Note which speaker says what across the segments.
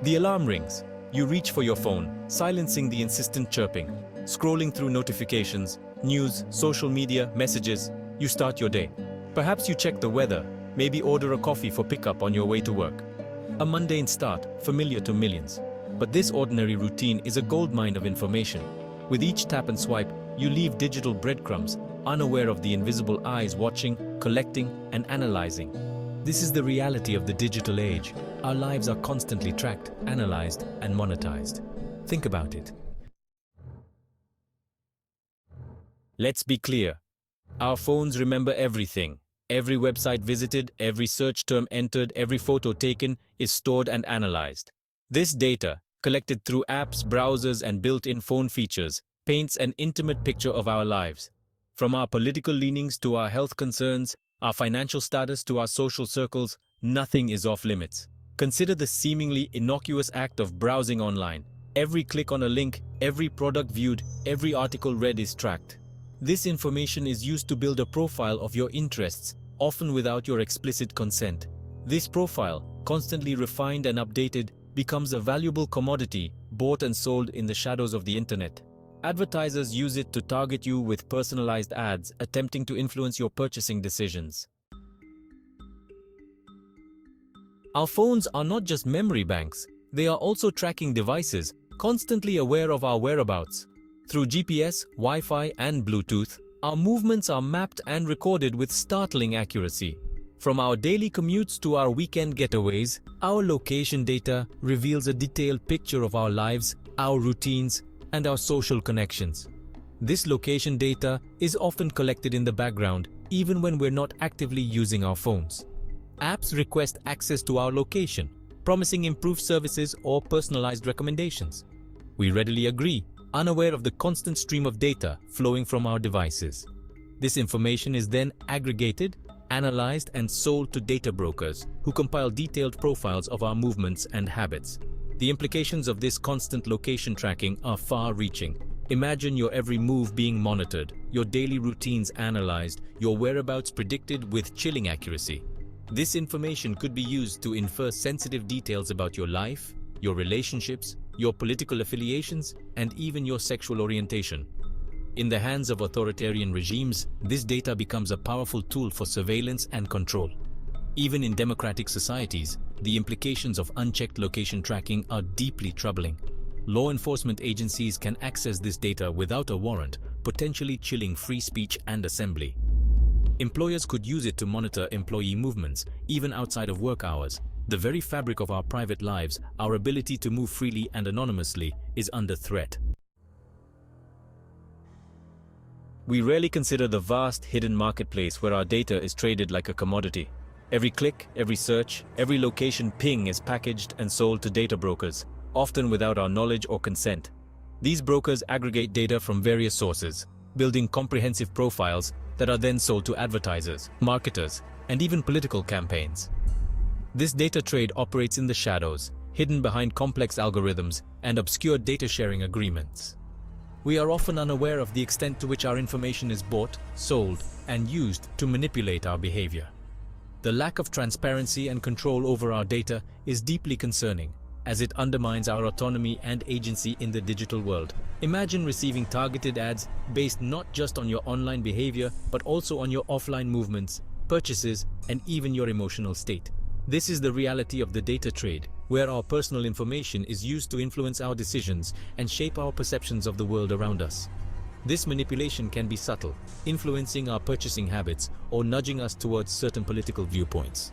Speaker 1: The alarm rings. You reach for your phone, silencing the insistent chirping. Scrolling through notifications, news, social media, messages, you start your day. Perhaps you check the weather, maybe order a coffee for pickup on your way to work. A mundane start, familiar to millions. But this ordinary routine is a goldmine of information. With each tap and swipe, you leave digital breadcrumbs, unaware of the invisible eyes watching, collecting, and analyzing. This is the reality of the digital age. Our lives are constantly tracked, analyzed, and monetized. Think about it. Let's be clear. Our phones remember everything. Every website visited, every search term entered, every photo taken is stored and analyzed. This data, collected through apps, browsers, and built-in phone features, paints an intimate picture of our lives. From our political leanings to our health concerns, our financial status to our social circles, nothing is off limits. Consider the seemingly innocuous act of browsing online. Every click on a link, every product viewed, every article read is tracked. This information is used to build a profile of your interests, often without your explicit consent. This profile, constantly refined and updated, becomes a valuable commodity bought and sold in the shadows of the internet. Advertisers use it to target you with personalized ads, attempting to influence your purchasing decisions. Our phones are not just memory banks, they are also tracking devices, constantly aware of our whereabouts. Through GPS, Wi-Fi, and Bluetooth, our movements are mapped and recorded with startling accuracy. From our daily commutes to our weekend getaways, our location data reveals a detailed picture of our lives, our routines, and our social connections. This location data is often collected in the background, even when we're not actively using our phones. Apps request access to our location, promising improved services or personalized recommendations. We readily agree, unaware of the constant stream of data flowing from our devices. This information is then aggregated, analyzed, and sold to data brokers who compile detailed profiles of our movements and habits. The implications of this constant location tracking are far-reaching. Imagine your every move being monitored, your daily routines analyzed, your whereabouts predicted with chilling accuracy. This information could be used to infer sensitive details about your life, your relationships, your political affiliations, and even your sexual orientation. In the hands of authoritarian regimes, this data becomes a powerful tool for surveillance and control. Even in democratic societies, the implications of unchecked location tracking are deeply troubling. Law enforcement agencies can access this data without a warrant, potentially chilling free speech and assembly. Employers could use it to monitor employee movements, even outside of work hours. The very fabric of our private lives, our ability to move freely and anonymously, is under threat. We rarely consider the vast hidden marketplace where our data is traded like a commodity. Every click, every search, every location ping is packaged and sold to data brokers, often without our knowledge or consent. These brokers aggregate data from various sources, building comprehensive profiles that are then sold to advertisers, marketers, and even political campaigns. This data trade operates in the shadows, hidden behind complex algorithms and obscure data sharing agreements. We are often unaware of the extent to which our information is bought, sold, and used to manipulate our behavior. The lack of transparency and control over our data is deeply concerning, as it undermines our autonomy and agency in the digital world. Imagine receiving targeted ads based not just on your online behavior, but also on your offline movements, purchases, and even your emotional state. This is the reality of the data trade, where our personal information is used to influence our decisions and shape our perceptions of the world around us. This manipulation can be subtle, influencing our purchasing habits or nudging us towards certain political viewpoints.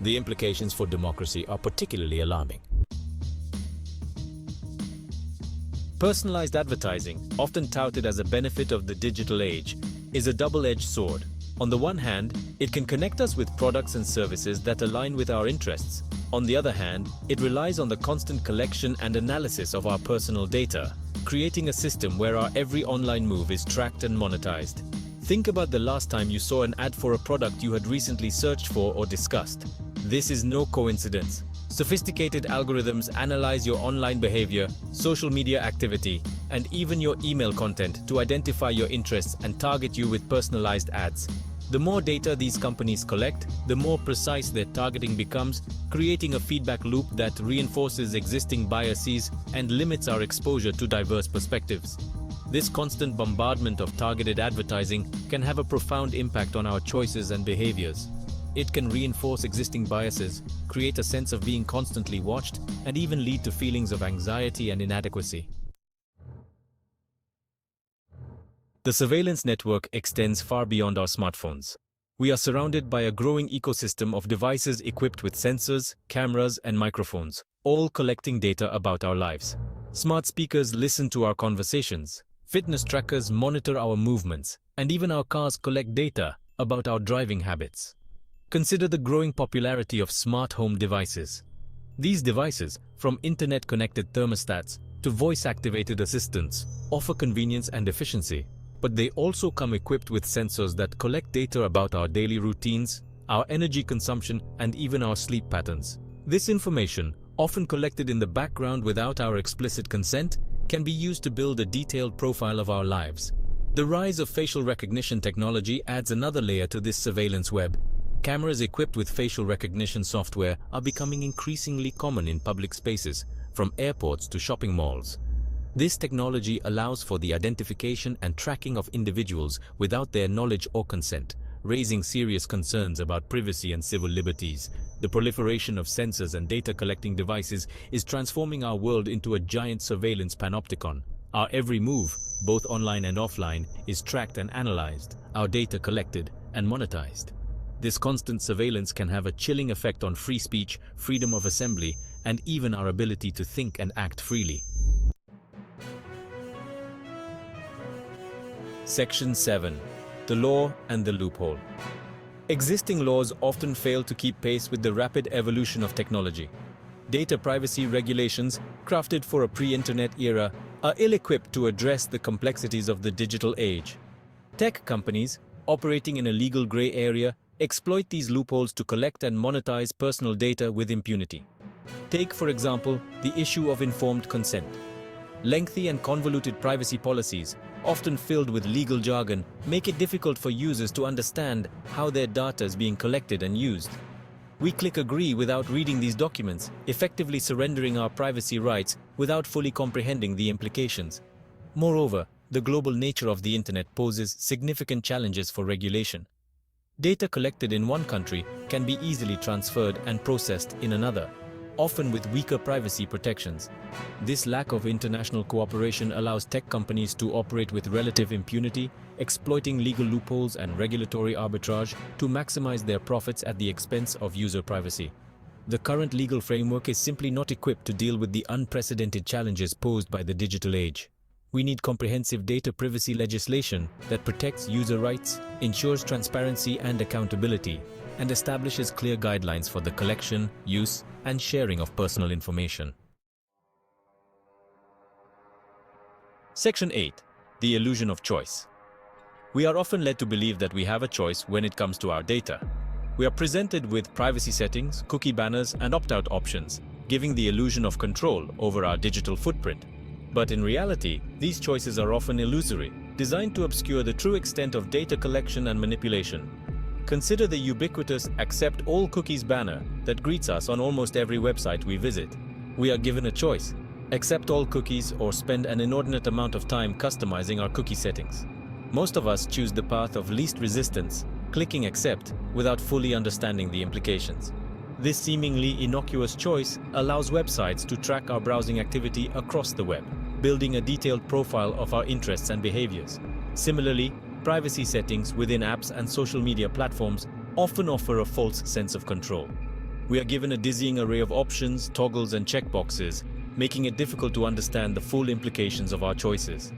Speaker 1: The implications for democracy are particularly alarming. Personalized advertising, often touted as a benefit of the digital age, is a double-edged sword. On the one hand, it can connect us with products and services that align with our interests. On the other hand, it relies on the constant collection and analysis of our personal data, creating a system where our every online move is tracked and monetized. Think about the last time you saw an ad for a product you had recently searched for or discussed. This is no coincidence. Sophisticated algorithms analyze your online behavior, social media activity, and even your email content to identify your interests and target you with personalized ads. The more data these companies collect, the more precise their targeting becomes, creating a feedback loop that reinforces existing biases and limits our exposure to diverse perspectives. This constant bombardment of targeted advertising can have a profound impact on our choices and behaviors. It can reinforce existing biases, create a sense of being constantly watched, and even lead to feelings of anxiety and inadequacy. The surveillance network extends far beyond our smartphones. We are surrounded by a growing ecosystem of devices equipped with sensors, cameras, and microphones, all collecting data about our lives. Smart speakers listen to our conversations, fitness trackers monitor our movements, and even our cars collect data about our driving habits. Consider the growing popularity of smart home devices. These devices, from internet-connected thermostats to voice-activated assistants, offer convenience and efficiency, but they also come equipped with sensors that collect data about our daily routines, our energy consumption, and even our sleep patterns. This information, often collected in the background without our explicit consent, can be used to build a detailed profile of our lives. The rise of facial recognition technology adds another layer to this surveillance web. Cameras equipped with facial recognition software are becoming increasingly common in public spaces, from airports to shopping malls. This technology allows for the identification and tracking of individuals without their knowledge or consent, raising serious concerns about privacy and civil liberties. The proliferation of sensors and data-collecting devices is transforming our world into a giant surveillance panopticon. Our every move, both online and offline, is tracked and analyzed, our data collected and monetized. This constant surveillance can have a chilling effect on free speech, freedom of assembly, and even our ability to think and act freely. Section 7. The law and the loophole. Existing laws often fail to keep pace with the rapid evolution of technology. Data privacy regulations, crafted for a pre-internet era, are ill-equipped to address the complexities of the digital age. Tech companies, operating in a legal gray area, exploit these loopholes to collect and monetize personal data with impunity. Take, for example, the issue of informed consent. Lengthy and convoluted privacy policies, often filled with legal jargon, make it difficult for users to understand how their data is being collected and used. We click agree without reading these documents, effectively surrendering our privacy rights without fully comprehending the implications. Moreover, the global nature of the internet poses significant challenges for regulation. Data collected in one country can be easily transferred and processed in another, often with weaker privacy protections. This lack of international cooperation allows tech companies to operate with relative impunity, exploiting legal loopholes and regulatory arbitrage to maximize their profits at the expense of user privacy. The current legal framework is simply not equipped to deal with the unprecedented challenges posed by the digital age. We need comprehensive data privacy legislation that protects user rights, ensures transparency and accountability, and establishes clear guidelines for the collection, use, and sharing of personal information. Section 8. The illusion of choice. We are often led to believe that we have a choice when it comes to our data. We are presented with privacy settings, cookie banners, and opt-out options, giving the illusion of control over our digital footprint. But in reality, these choices are often illusory, designed to obscure the true extent of data collection and manipulation. Consider the ubiquitous "Accept All Cookies" banner that greets us on almost every website we visit. We are given a choice: accept all cookies or spend an inordinate amount of time customizing our cookie settings. Most of us choose the path of least resistance, clicking accept without fully understanding the implications. This seemingly innocuous choice allows websites to track our browsing activity across the web, building a detailed profile of our interests and behaviors. Similarly, privacy settings within apps and social media platforms often offer a false sense of control. We are given a dizzying array of options, toggles, and checkboxes, making it difficult to understand the full implications of our choices.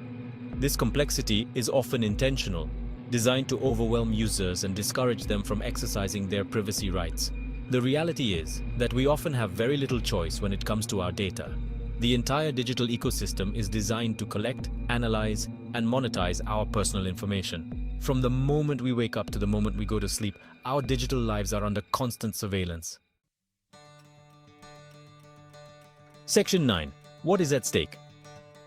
Speaker 1: This complexity is often intentional, designed to overwhelm users and discourage them from exercising their privacy rights. The reality is that we often have very little choice when it comes to our data. The entire digital ecosystem is designed to collect, analyze, and monetize our personal information. From the moment we wake up to the moment we go to sleep, our digital lives are under constant surveillance. Section 9. What is at stake?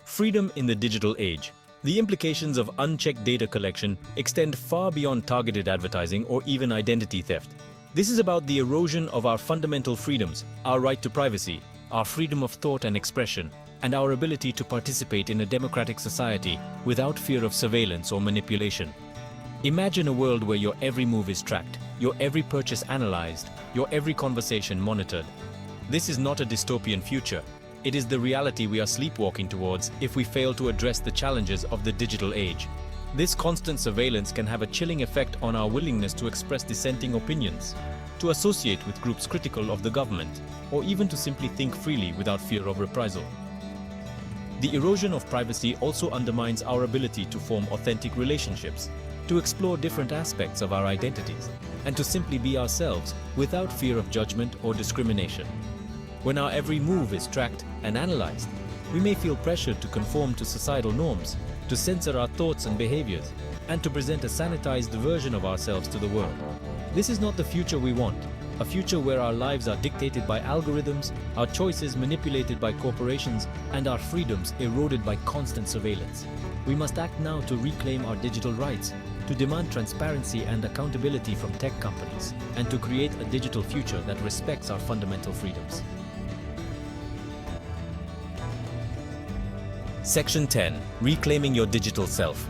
Speaker 1: Freedom in the digital age. The implications of unchecked data collection extend far beyond targeted advertising or even identity theft. This is about the erosion of our fundamental freedoms, our right to privacy, our freedom of thought and expression, and our ability to participate in a democratic society without fear of surveillance or manipulation. Imagine a world where your every move is tracked, your every purchase analyzed, your every conversation monitored. This is not a dystopian future. It is the reality we are sleepwalking towards if we fail to address the challenges of the digital age. This constant surveillance can have a chilling effect on our willingness to express dissenting opinions, to associate with groups critical of the government, or even to simply think freely without fear of reprisal. The erosion of privacy also undermines our ability to form authentic relationships, to explore different aspects of our identities, and to simply be ourselves without fear of judgment or discrimination. When our every move is tracked and analyzed, we may feel pressured to conform to societal norms, to censor our thoughts and behaviors, and to present a sanitized version of ourselves to the world. This is not the future we want, a future where our lives are dictated by algorithms, our choices manipulated by corporations, and our freedoms eroded by constant surveillance. We must act now to reclaim our digital rights, to demand transparency and accountability from tech companies, and to create a digital future that respects our fundamental freedoms. Section 10. Reclaiming your digital self.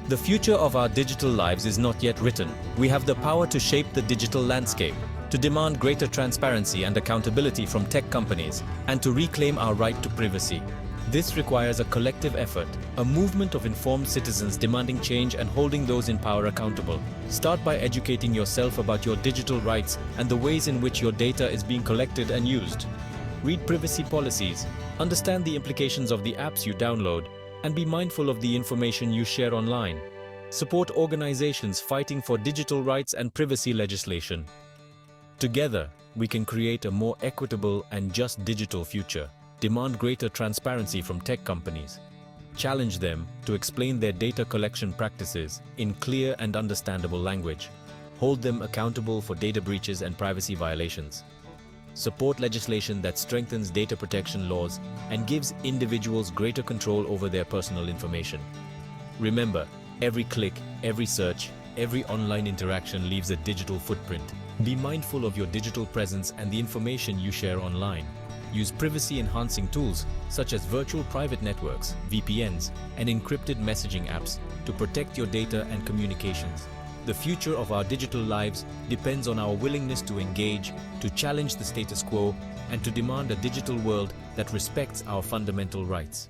Speaker 1: The future of our digital lives is not yet written. We have the power to shape the digital landscape, to demand greater transparency and accountability from tech companies, and to reclaim our right to privacy. This requires a collective effort, a movement of informed citizens demanding change and holding those in power accountable. Start by educating yourself about your digital rights and the ways in which your data is being collected and used. Read privacy policies, understand the implications of the apps you download, and be mindful of the information you share online. Support organizations fighting for digital rights and privacy legislation. Together, we can create a more equitable and just digital future. Demand greater transparency from tech companies. Challenge them to explain their data collection practices in clear and understandable language. Hold them accountable for data breaches and privacy violations. Support legislation that strengthens data protection laws and gives individuals greater control over their personal information. Remember, every click, every search, every online interaction leaves a digital footprint. Be mindful of your digital presence and the information you share online. Use privacy-enhancing tools such as virtual private networks, VPNs, and encrypted messaging apps to protect your data and communications. The future of our digital lives depends on our willingness to engage, to challenge the status quo, and to demand a digital world that respects our fundamental rights.